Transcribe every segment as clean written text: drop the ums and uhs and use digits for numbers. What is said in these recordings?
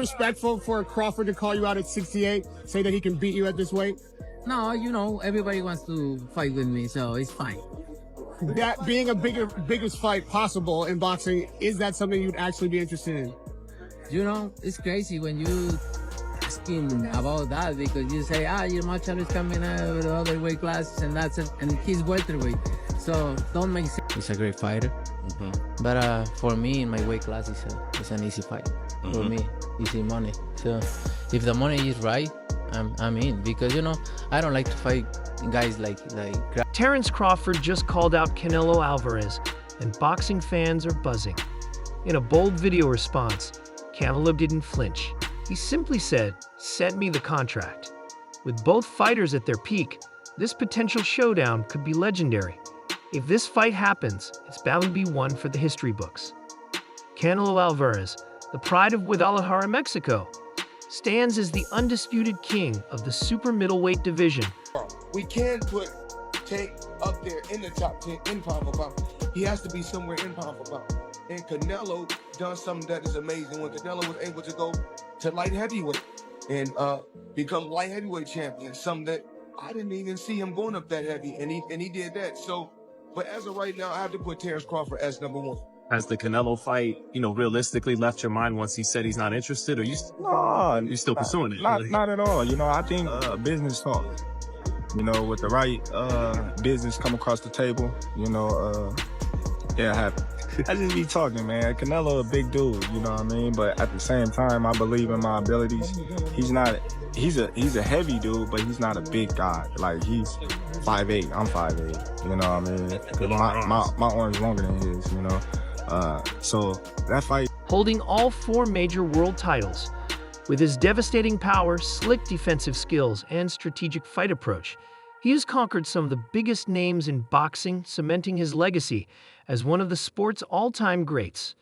Respectful for Crawford to call you out at 68, say that he can beat you at this weight? No, you know, everybody wants to fight with me, so it's fine. That being a biggest fight possible in boxing, is that something you'd actually be interested in? You know, it's crazy when you asking about that because you say, your matchup is coming out with other weight classes and that's it, and he's welterweight. So don't make sense. He's a great fighter. But for me, in my weight class, it's an easy fight. For me, easy money. So if the money is right, I'm in, because you know I don't like to fight guys like. Terence Crawford just called out Canelo Alvarez, and boxing fans are buzzing. In a bold video response, Canelo didn't flinch. He simply said, "Send me the contract." With both fighters at their peak, this potential showdown could be legendary. If this fight happens, it's bound to be one for the history books. Canelo Alvarez, the pride of Guadalajara, Mexico, stands as the undisputed king of the super middleweight division. We can put Tank up there in the top 10 in pound for pound. He has to be somewhere in pound for pound. And Canelo done something that is amazing when Canelo was able to go to light heavyweight and become light heavyweight champion, something that I didn't even see him going up that heavy, and he did that. So, but as of right now, I have to put Terence Crawford as number one. Has the Canelo fight, realistically left your mind once he said he's not interested, or you're still pursuing it? Not at all. I think business talk. With the right business come across the table, yeah, happen. I just be talking, man. Canelo a big dude, you know what I mean? But at the same time, I believe in my abilities. He's a heavy dude, but he's not a big guy. Like, he's 5'8", I'm 5'8", you know what I mean? 'Cause my arm's longer than his, so that fight. Holding all 4 major world titles, with his devastating power, slick defensive skills, and strategic fight approach, he has conquered some of the biggest names in boxing, cementing his legacy as one of the sport's all-time greats.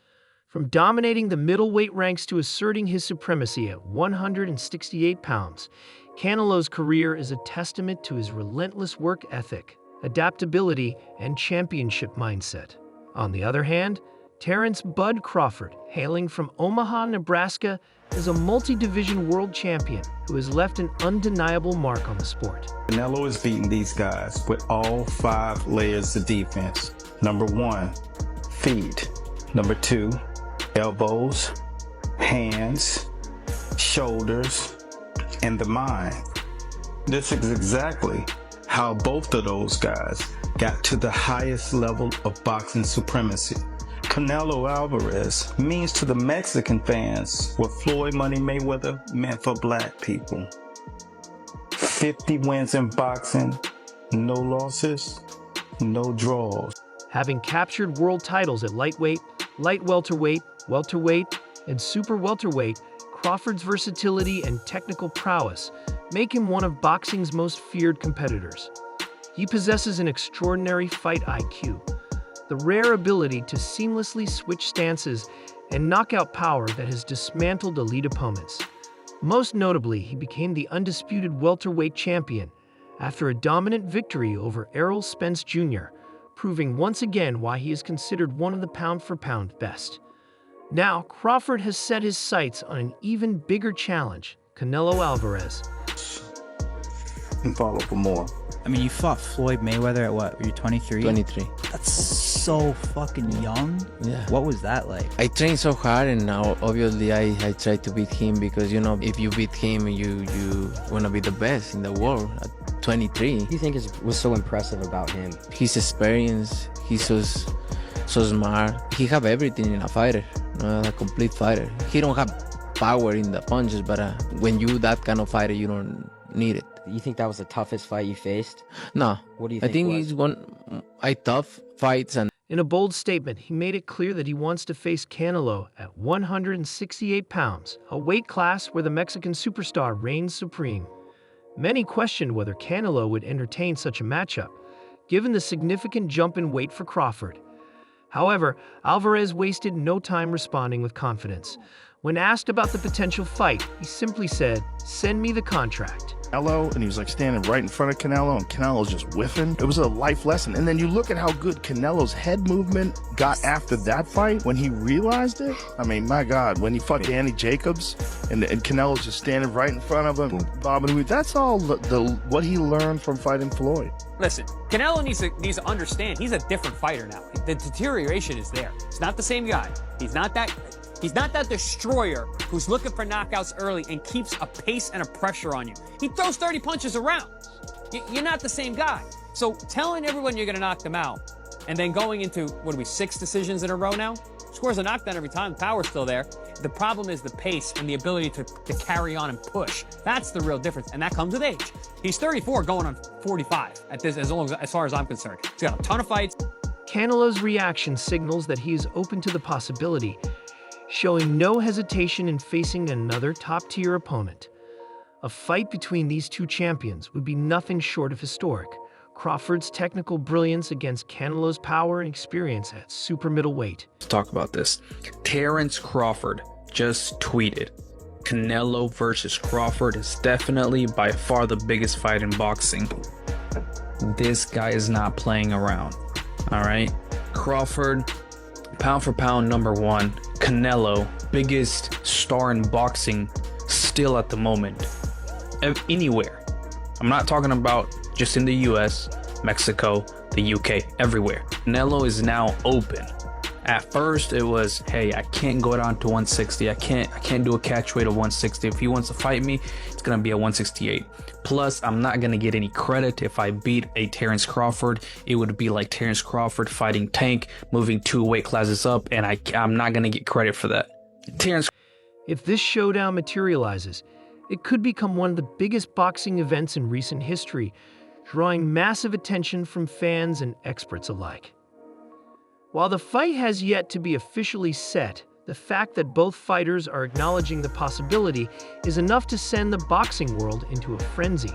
From dominating the middleweight ranks to asserting his supremacy at 168 pounds, Canelo's career is a testament to his relentless work ethic, adaptability, and championship mindset. On the other hand, Terence "Bud" Crawford, hailing from Omaha, Nebraska, is a multi-division world champion who has left an undeniable mark on the sport. Canelo is beating these guys with all 5 layers of defense. Number 1, feet. Number 2, elbows, hands, shoulders, and the mind. This is exactly how both of those guys got to the highest level of boxing supremacy. Canelo Alvarez means to the Mexican fans what Floyd Money Mayweather meant for black people. 50 wins in boxing, no losses, no draws. Having captured world titles at lightweight, light welterweight, welterweight, and super welterweight, Crawford's versatility and technical prowess make him one of boxing's most feared competitors. He possesses an extraordinary fight IQ, the rare ability to seamlessly switch stances, and knockout power that has dismantled elite opponents. Most notably, he became the undisputed welterweight champion after a dominant victory over Errol Spence Jr., proving once again why he is considered one of the pound-for-pound best. Now, Crawford has set his sights on an even bigger challenge, Canelo Alvarez. And follow for more. I mean, you fought Floyd Mayweather at what? Were you 23? 23. That's so fucking young. Yeah. What was that like? I trained so hard, and now obviously I tried to beat him because, if you beat him, you want to be the best in the world at 23. What do you think was so impressive about him? His experience, he's so smart. He have everything in a fighter, a complete fighter. He don't have power in the punches, but when you that kind of fighter, you don't need it. You think that was the toughest fight you faced? No. What do you think? I think he's won tough fights. And in a bold statement, he made it clear that he wants to face Canelo at 168 pounds, a weight class where the Mexican superstar reigns supreme. Many questioned whether Canelo would entertain such a matchup, given the significant jump in weight for Crawford. However, Alvarez wasted no time responding with confidence. When asked about the potential fight, he simply said, "Send me the contract." Canelo, and he was like standing right in front of Canelo, and Canelo's just whiffing. It was a life lesson. And then you look at how good Canelo's head movement got after that fight when he realized it. I mean, my God, when he fought Danny Jacobs and Canelo's just standing right in front of him, bobbing and weaving. That's all what he learned from fighting Floyd. Listen, Canelo needs to understand he's a different fighter now. The deterioration is there. He's not the same guy. He's not that destroyer who's looking for knockouts early and keeps a pace and a pressure on you. He throws 30 punches around. You're not the same guy. So telling everyone you're going to knock them out and then going into, 6 decisions in a row now? Scores a knockdown every time. The power's still there. The problem is the pace and the ability to carry on and push. That's the real difference, and that comes with age. He's 34 going on 45 at this, as far as I'm concerned. He's got a ton of fights. Canelo's reaction signals that he is open to the possibility, showing no hesitation in facing another top-tier opponent. A fight between these two champions would be nothing short of historic. Crawford's technical brilliance against Canelo's power and experience at super middleweight. Let's talk about this. Terence Crawford just tweeted, "Canelo versus Crawford is definitely by far the biggest fight in boxing." This guy is not playing around. All right, Crawford, pound for pound #1. Canelo, biggest star in boxing still at the moment. Anywhere. I'm not talking about just in the US, Mexico, the UK, everywhere. Canelo is now open. At first it was, hey, I can't go down to 160. I can't do a catch weight of 160. If he wants to fight me, it's gonna be at 168. Plus, I'm not gonna get any credit if I beat a Terence Crawford. It would be like Terence Crawford fighting Tank, moving 2 weight classes up, and I'm not gonna get credit for that. If this showdown materializes, it could become one of the biggest boxing events in recent history, drawing massive attention from fans and experts alike. While the fight has yet to be officially set, the fact that both fighters are acknowledging the possibility is enough to send the boxing world into a frenzy.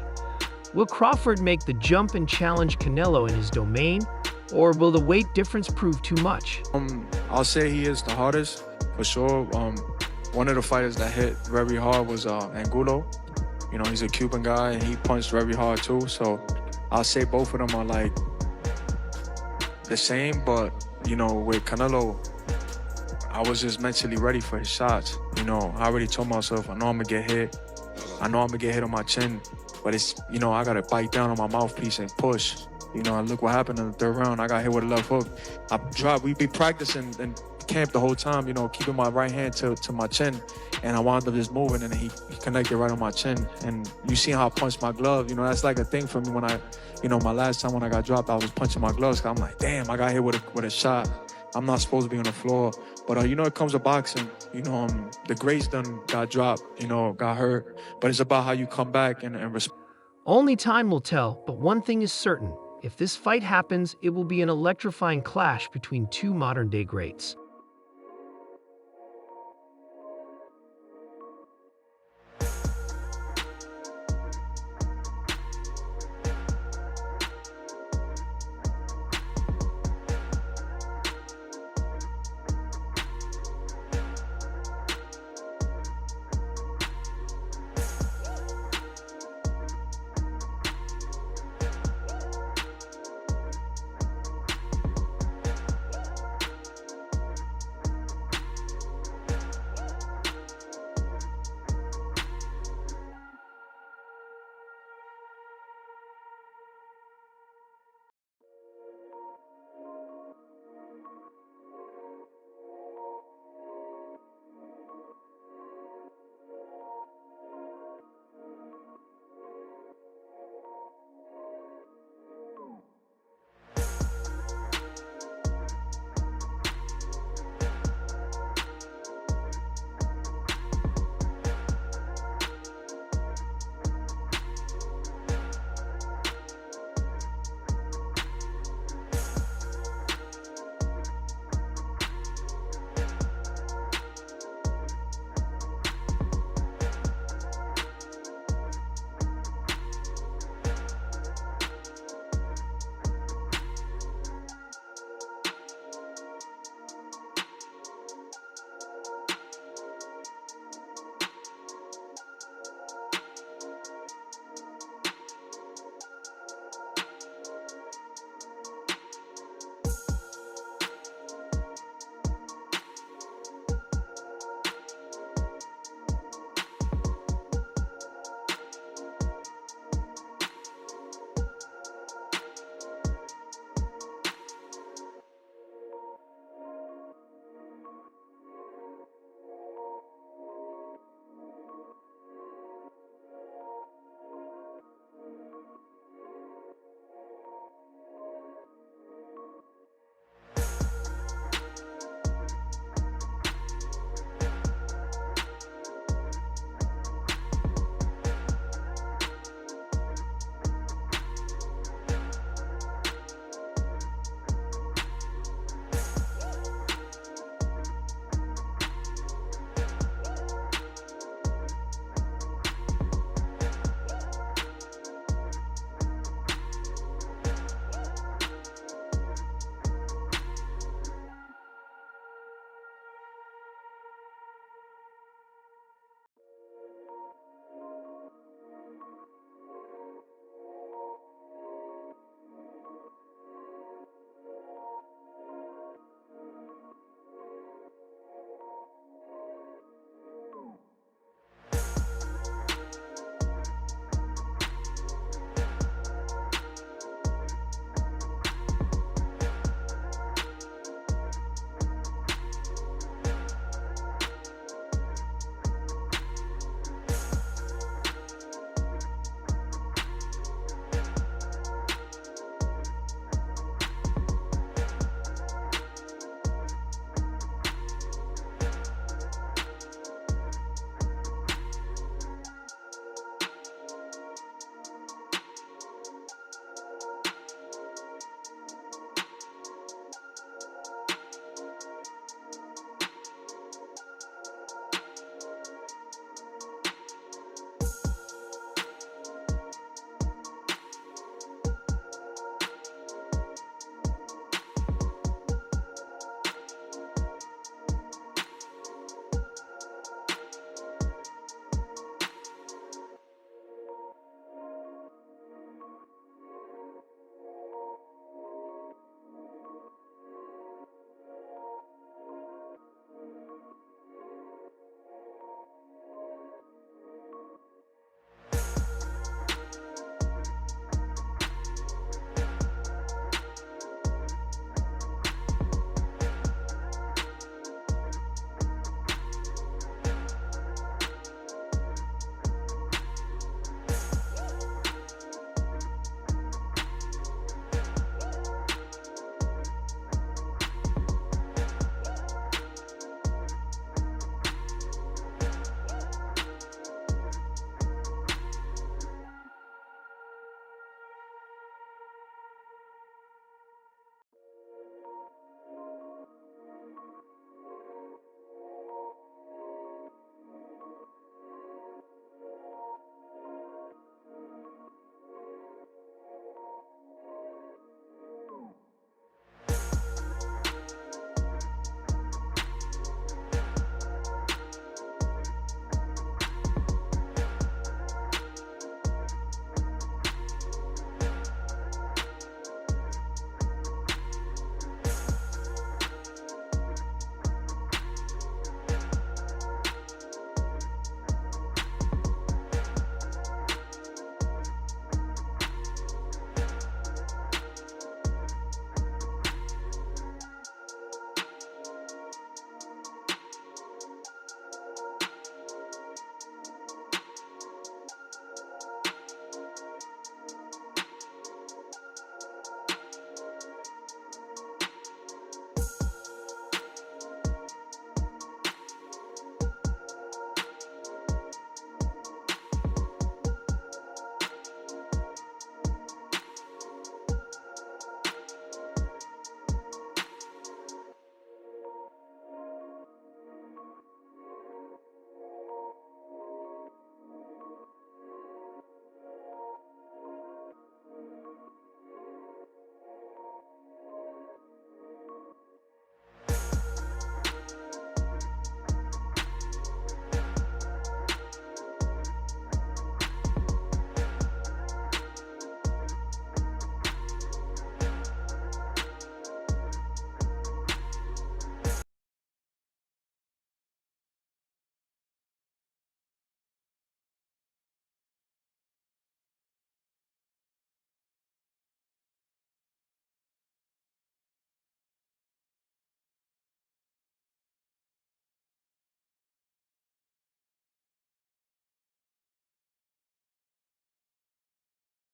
Will Crawford make the jump and challenge Canelo in his domain, or will the weight difference prove too much? I'll say he is the hardest, for sure. One of the fighters that hit very hard was Angulo. You know, he's a Cuban guy, and he punched very hard too. So I'll say both of them are like the same, but you know, with Canelo, I was just mentally ready for his shots. You know, I already told myself, I know I'm gonna get hit. I know I'm gonna get hit on my chin, but it's, you know, I gotta bite down on my mouthpiece and push. You know, and look what happened in the 3rd round. I got hit with a left hook. I dropped. We be practicing in camp the whole time, you know, keeping my right hand to my chin, and I wound up just moving, and he connected right on my chin. And you see how I punched my glove. You know, that's like a thing for me when my last time when I got dropped, I was punching my gloves. 'Cause I'm like, damn, I got hit with a shot. I'm not supposed to be on the floor. But, you know, it comes to boxing. You know, the greats done got dropped, you know, got hurt. But it's about how you come back and respond. Only time will tell, but one thing is certain. If this fight happens, it will be an electrifying clash between two modern-day greats.